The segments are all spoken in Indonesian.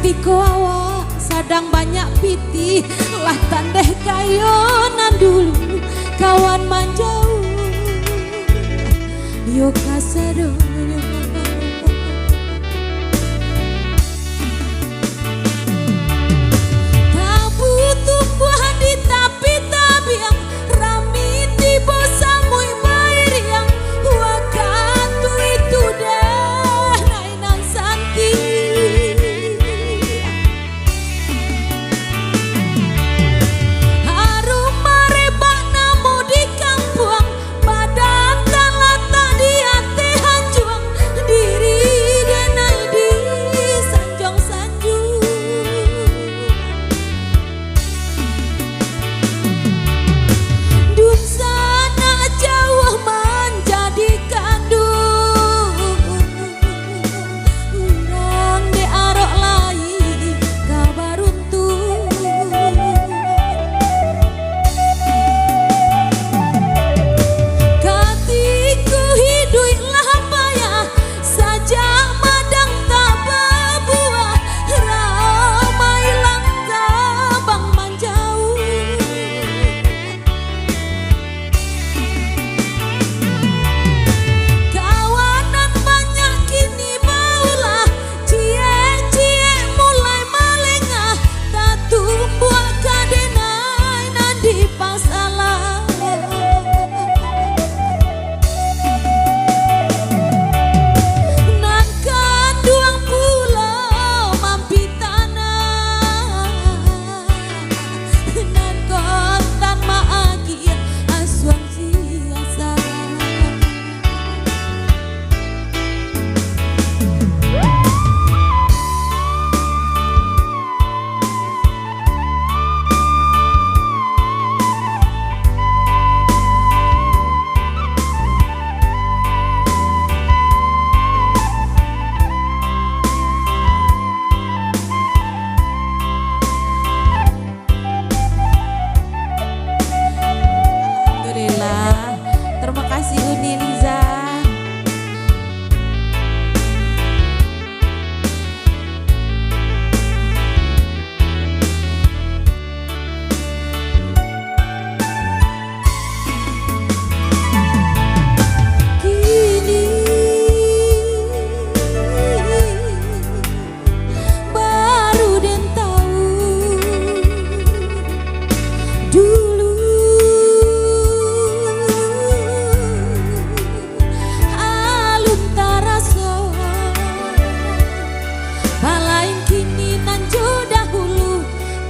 Katiko awak sadang banyak piti, lah tandeh kayonan dulu kawan manjau yo kasadonya. Tak butuh buah di tapi yang rami tiba samui bair yang wakatu itu deh nainan santi.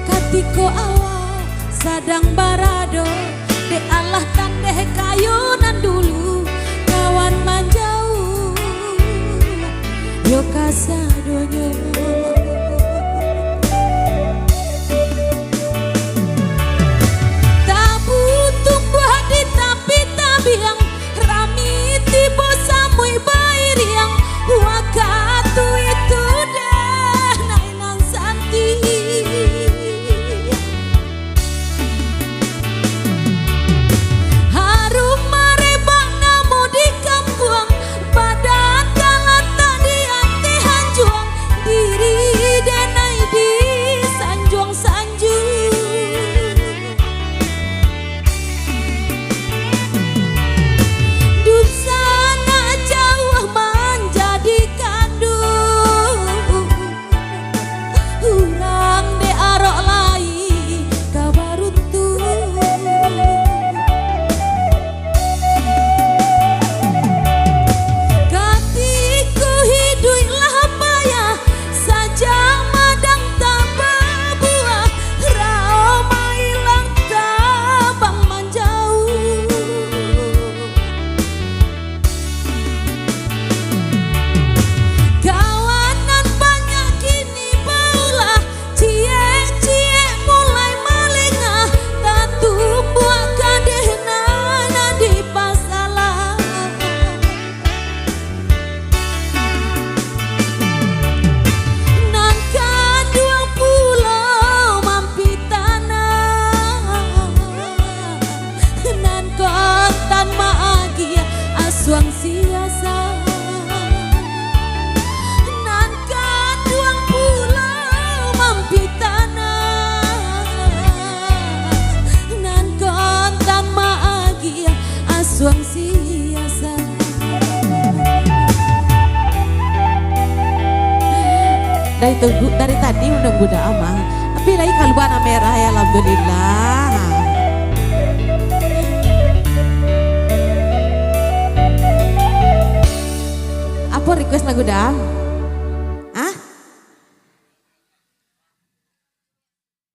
Katiko awak sadang barado de Allah tandeh kayunan dulu kawan manjau yo kasadonya. Tak butuh buah di tapi yang rami tiba samui bair yang wakatu itu deh nainan santi. Suang siasa nan kan duang pulau dari tadi menunggu dah amang. Tapi lagi kalbana merah ya alhamdulillah. Apa request lagu dah? Ah?